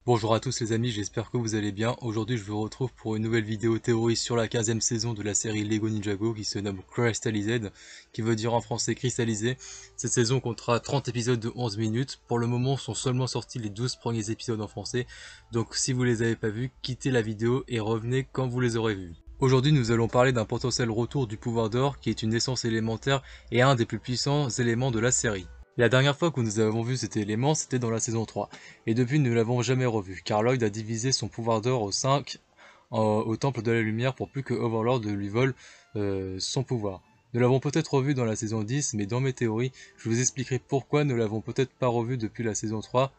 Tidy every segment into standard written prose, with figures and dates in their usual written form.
Bonjour à tous les amis, j'espère que vous allez bien. Aujourd'hui je vous retrouve pour une nouvelle vidéo théorie sur la 15e saison de la série Lego Ninjago qui se nomme Crystallized, qui veut dire en français cristallisé. Cette saison comptera 30 épisodes de 11 minutes. Pour le moment sont seulement sortis les 12 premiers épisodes en français, donc si vous les avez pas vus, quittez la vidéo et revenez quand vous les aurez vus. Aujourd'hui nous allons parler d'un potentiel retour du pouvoir d'or qui est une essence élémentaire et un des plus puissants éléments de la série. La dernière fois que nous avons vu cet élément, c'était dans la saison 3, et depuis nous ne l'avons jamais revu, car Lloyd a divisé son pouvoir d'or au 5 au Temple de la Lumière pour plus que Overlord lui vole son pouvoir. Nous l'avons peut-être revu dans la saison 10, mais dans mes théories, je vous expliquerai pourquoi nous l'avons peut-être pas revu depuis la saison 3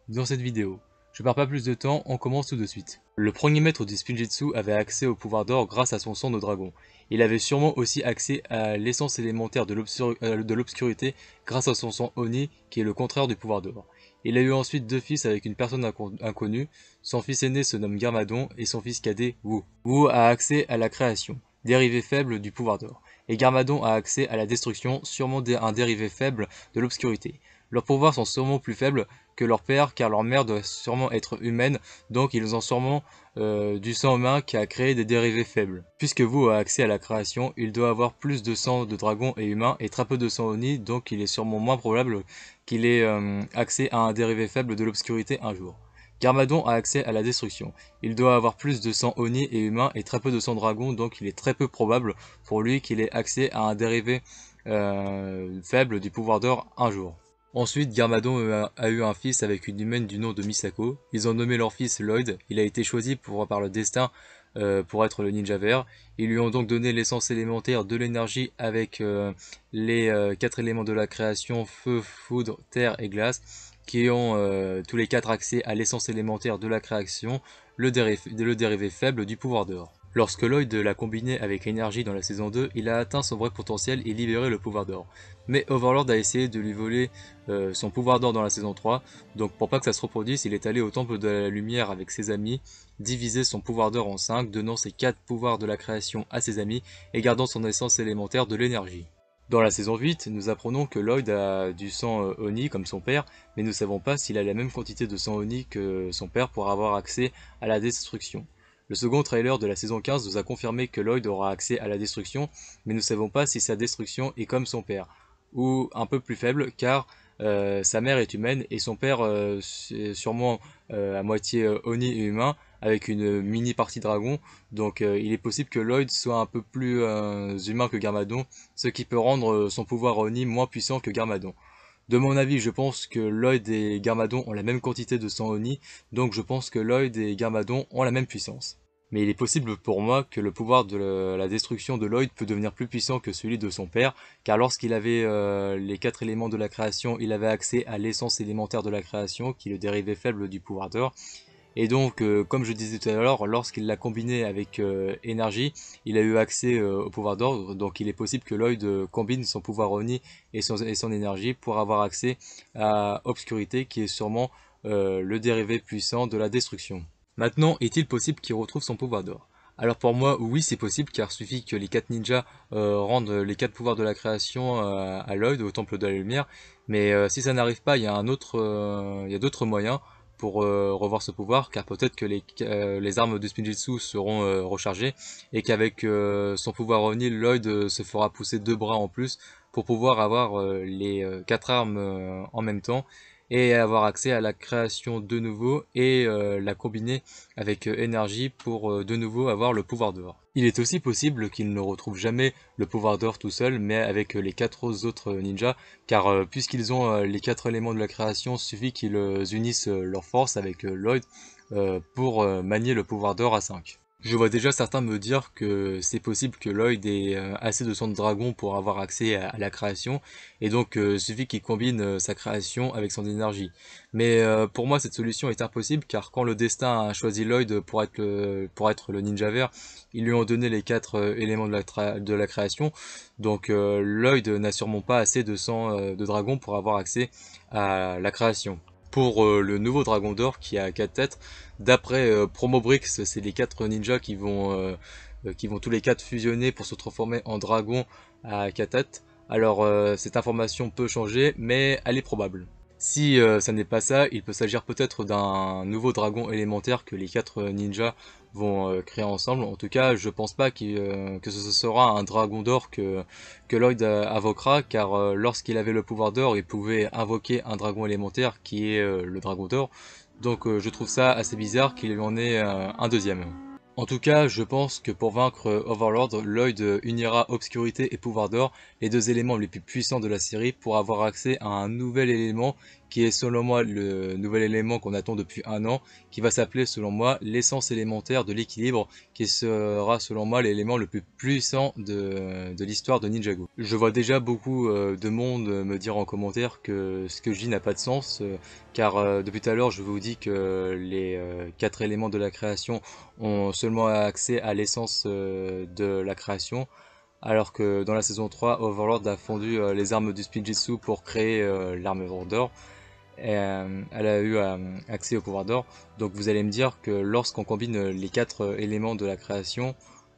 dans cette vidéo. Je perds pas plus de temps, on commence tout de suite. Le premier maître du Spinjitzu avait accès au pouvoir d'or grâce à son sang de dragon. Il avait sûrement aussi accès à l'essence élémentaire de l'obscurité grâce à son sang Oni, qui est le contraire du pouvoir d'or. Il a eu ensuite deux fils avec une personne inconnue. Son fils aîné se nomme Garmadon et son fils cadet Wu. Wu a accès à la création, dérivé faible du pouvoir d'or. Et Garmadon a accès à la destruction, sûrement un dérivé faible de l'obscurité. Leurs pouvoirs sont sûrement plus faibles que leur père, car leur mère doit sûrement être humaine, donc ils ont sûrement du sang humain qui a créé des dérivés faibles. Puisque Wu a accès à la création, il doit avoir plus de sang de dragon et humain et très peu de sang Oni, donc il est sûrement moins probable qu'il ait accès à un dérivé faible de l'obscurité un jour. Garmadon a accès à la destruction. Il doit avoir plus de sang Oni et humain et très peu de sang dragon, donc il est très peu probable pour lui qu'il ait accès à un dérivé faible du pouvoir d'or un jour. Ensuite, Garmadon a eu un fils avec une humaine du nom de Misako. Ils ont nommé leur fils Lloyd. Il a été choisi par le destin pour être le ninja vert. Ils lui ont donc donné l'essence élémentaire de l'énergie avec les 4 éléments de la création, feu, foudre, terre et glace, qui ont tous les 4 accès à l'essence élémentaire de la création, le dérivé faible du pouvoir d'or. Lorsque Lloyd l'a combiné avec l'énergie dans la saison 2, il a atteint son vrai potentiel et libéré le pouvoir d'or. Mais Overlord a essayé de lui voler son pouvoir d'or dans la saison 3, donc pour pas que ça se reproduise, il est allé au Temple de la Lumière avec ses amis, diviser son pouvoir d'or en 5, donnant ses 4 pouvoirs de la création à ses amis et gardant son essence élémentaire de l'énergie. Dans la saison 8, nous apprenons que Lloyd a du sang Oni comme son père, mais nous ne savons pas s'il a la même quantité de sang Oni que son père pour avoir accès à la destruction. Le second trailer de la saison 15 nous a confirmé que Lloyd aura accès à la destruction, mais nous ne savons pas si sa destruction est comme son père, ou un peu plus faible, car sa mère est humaine et son père est sûrement à moitié Oni et humain, avec une mini partie dragon, donc il est possible que Lloyd soit un peu plus humain que Garmadon, ce qui peut rendre son pouvoir Oni moins puissant que Garmadon. De mon avis, je pense que Lloyd et Garmadon ont la même quantité de sang Oni, donc je pense que Lloyd et Garmadon ont la même puissance. Mais il est possible pour moi que le pouvoir de la destruction de Lloyd peut devenir plus puissant que celui de son père, car lorsqu'il avait les 4 éléments de la création, il avait accès à l'essence élémentaire de la création, qui est le dérivé faible du pouvoir d'or. Et donc, comme je disais tout à l'heure, lorsqu'il l'a combiné avec énergie, il a eu accès au pouvoir d'ordre. Donc il est possible que Lloyd combine son pouvoir Oni et son énergie pour avoir accès à Obscurité, qui est sûrement le dérivé puissant de la destruction. Maintenant, est-il possible qu'il retrouve son pouvoir d'or? Alors pour moi, oui, c'est possible, car il suffit que les 4 ninjas rendent les 4 pouvoirs de la création à Lloyd, au Temple de la Lumière. Mais si ça n'arrive pas, il y a il y a d'autres moyens pour revoir ce pouvoir, car peut-être que les armes de Spinjitzu seront rechargées, et qu'avec son pouvoir Oni, Lloyd se fera pousser 2 bras en plus, pour pouvoir avoir les 4 armes en même temps, et avoir accès à la création de nouveau, et la combiner avec énergie pour de nouveau avoir le pouvoir d'or. Il est aussi possible qu'il ne retrouve jamais le pouvoir d'or tout seul, mais avec les 4 autres ninjas, car puisqu'ils ont les 4 éléments de la création, suffit qu'ils unissent leurs forces avec Lloyd pour manier le pouvoir d'or à 5. Je vois déjà certains me dire que c'est possible que Lloyd ait assez de sang de dragon pour avoir accès à la création, et donc suffit qu'il combine sa création avec son énergie. Mais pour moi cette solution est impossible, car quand le destin a choisi Lloyd pour être le ninja vert, ils lui ont donné les 4 éléments de la création, donc Lloyd n'a sûrement pas assez de sang de dragon pour avoir accès à la création. pour le nouveau Dragon d'Or qui a 4 têtes. D'après Promobrix, c'est les 4 ninjas qui vont tous les 4 fusionner pour se transformer en dragon à 4 têtes. Alors cette information peut changer, mais elle est probable. Si ça n'est pas ça, il peut s'agir peut-être d'un nouveau dragon élémentaire que les 4 ninjas vont créer ensemble. En tout cas, je pense pas que ce sera un dragon d'or que Lloyd invoquera, car lorsqu'il avait le pouvoir d'or, il pouvait invoquer un dragon élémentaire qui est le dragon d'or. Donc je trouve ça assez bizarre qu'il lui en ait un deuxième. En tout cas, je pense que pour vaincre Overlord, Lloyd unira Obscurité et Pouvoir d'Or, les deux éléments les plus puissants de la série, pour avoir accès à un nouvel élément qui est selon moi le nouvel élément qu'on attend depuis un an, qui va s'appeler selon moi l'essence élémentaire de l'équilibre, qui sera selon moi l'élément le plus puissant de l'histoire de Ninjago. Je vois déjà beaucoup de monde me dire en commentaire que ce que je dis n'a pas de sens, car depuis tout à l'heure je vous dis que les 4 éléments de la création ont seulement accès à l'essence de la création, alors que dans la saison 3, Overlord a fondu les armes du Spinjitzu pour créer l'arme d'or. Elle a eu accès au pouvoir d'or. Donc vous allez me dire que lorsqu'on combine les 4 éléments de la création,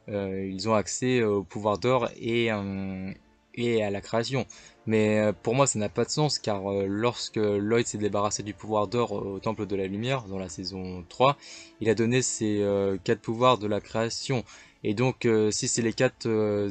ils ont accès au pouvoir d'or et à la création. Mais pour moi ça n'a pas de sens, car lorsque Lloyd s'est débarrassé du pouvoir d'or au Temple de la Lumière dans la saison 3, il a donné ses 4 pouvoirs de la création. Et donc si c'est les 4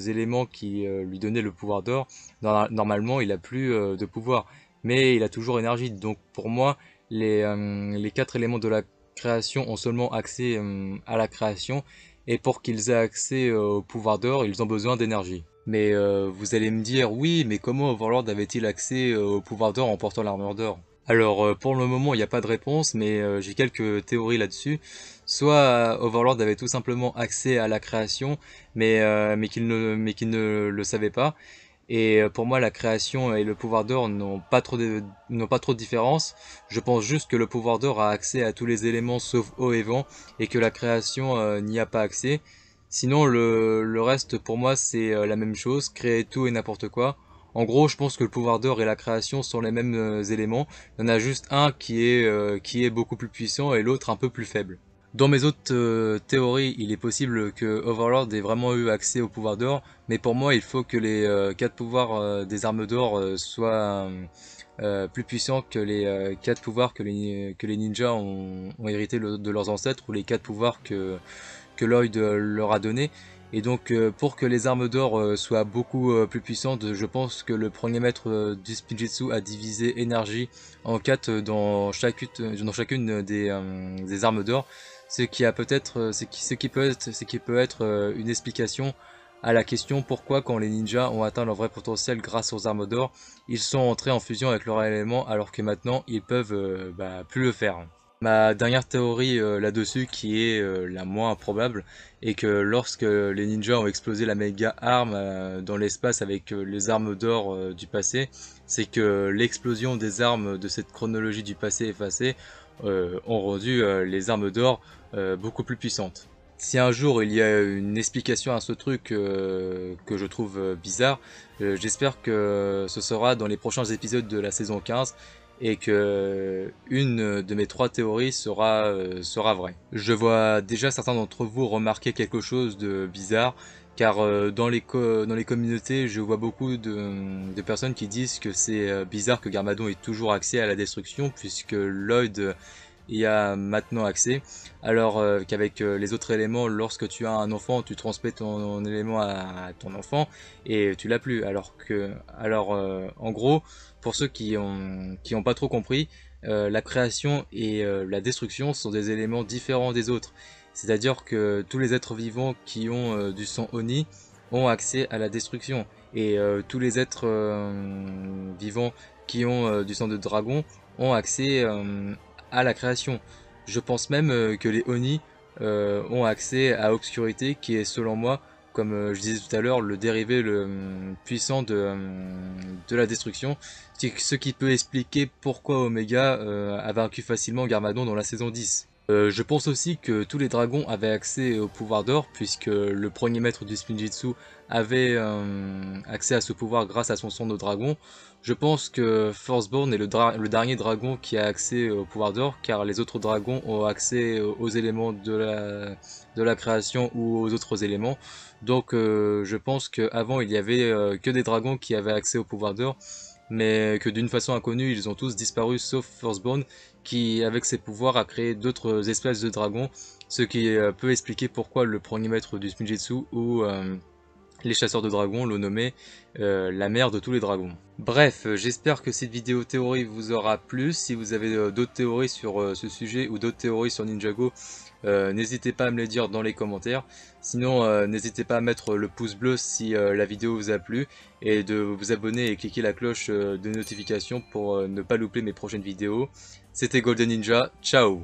éléments qui lui donnaient le pouvoir d'or, normalement il a plus de pouvoir. Mais il a toujours énergie, donc pour moi les 4 éléments de la création ont seulement accès à la création, et pour qu'ils aient accès au pouvoir d'or, ils ont besoin d'énergie. Mais vous allez me dire, oui, mais comment Overlord avait-il accès au pouvoir d'or en portant l'armure d'or? Alors pour le moment il n'y a pas de réponse, mais j'ai quelques théories là-dessus. Soit Overlord avait tout simplement accès à la création, mais qu'il ne le savait pas. Et pour moi, la création et le pouvoir d'or n'ont pas trop de différence. Je pense juste que le pouvoir d'or a accès à tous les éléments sauf eau et vent, et que la création n'y a pas accès. Sinon, le reste, pour moi, c'est la même chose, créer tout et n'importe quoi. En gros, je pense que le pouvoir d'or et la création sont les mêmes éléments. Il y en a juste un qui est beaucoup plus puissant et l'autre un peu plus faible. Dans mes autres théories, il est possible que Overlord ait vraiment eu accès au pouvoir d'or, mais pour moi, il faut que les 4 pouvoirs des armes d'or soient plus puissants que les 4 pouvoirs que les ninjas ont hérité de leurs ancêtres, ou les 4 pouvoirs que Lloyd leur a donné. Et donc pour que les armes d'or soient beaucoup plus puissantes, je pense que le premier maître du Spinjitzu a divisé énergie en 4 dans chacune des armes d'or, ce qui a peut-être ce qui peut être une explication à la question pourquoi quand les ninjas ont atteint leur vrai potentiel grâce aux armes d'or, ils sont entrés en fusion avec leur élément, alors que maintenant ils peuvent plus le faire. Ma dernière théorie là-dessus, qui est la moins probable, est que lorsque les ninjas ont explosé la méga arme dans l'espace avec les armes d'or du passé, c'est que l'explosion des armes de cette chronologie du passé effacée ont rendu les armes d'or beaucoup plus puissantes. Si un jour il y a une explication à ce truc que je trouve bizarre, j'espère que ce sera dans les prochains épisodes de la saison 15, et que une de mes 3 théories sera vraie. Je vois déjà certains d'entre vous remarquer quelque chose de bizarre, car dans les communautés, je vois beaucoup de personnes qui disent que c'est bizarre que Garmadon ait toujours accès à la destruction, puisque Lloyd y a maintenant accès, alors qu'avec les autres éléments, lorsque tu as un enfant, tu transmets ton élément à ton enfant et tu l'as plus. En gros, pour ceux qui ont pas trop compris, la création et la destruction sont des éléments différents des autres. C'est-à-dire que tous les êtres vivants qui ont du sang Oni ont accès à la destruction, et tous les êtres vivants qui ont du sang de dragon ont accès à la création. Je pense même que les Oni ont accès à Obscurité, qui est selon moi, comme je disais tout à l'heure, le dérivé puissant de la destruction, ce qui peut expliquer pourquoi Omega a vaincu facilement Garmadon dans la saison 10. Je pense aussi que tous les dragons avaient accès au pouvoir d'or, puisque le premier maître du Spinjitzu avait accès à ce pouvoir grâce à son sang de dragon. Je pense que Firstborn est le dernier dragon qui a accès au pouvoir d'or, car les autres dragons ont accès aux éléments de la création ou aux autres éléments. Donc je pense qu'avant il y avait que des dragons qui avaient accès au pouvoir d'or, mais que d'une façon inconnue ils ont tous disparu sauf Firstborn qui, avec ses pouvoirs, a créé d'autres espèces de dragons, ce qui peut expliquer pourquoi le premier maître du Spinjitzu ou les chasseurs de dragons l'ont nommé la mère de tous les dragons. Bref, j'espère que cette vidéo théorie vous aura plu. Si vous avez d'autres théories sur ce sujet ou d'autres théories sur Ninjago, n'hésitez pas à me les dire dans les commentaires. Sinon, n'hésitez pas à mettre le pouce bleu si la vidéo vous a plu et de vous abonner et cliquer la cloche de notification pour ne pas louper mes prochaines vidéos. C'était Golden Ninja, ciao!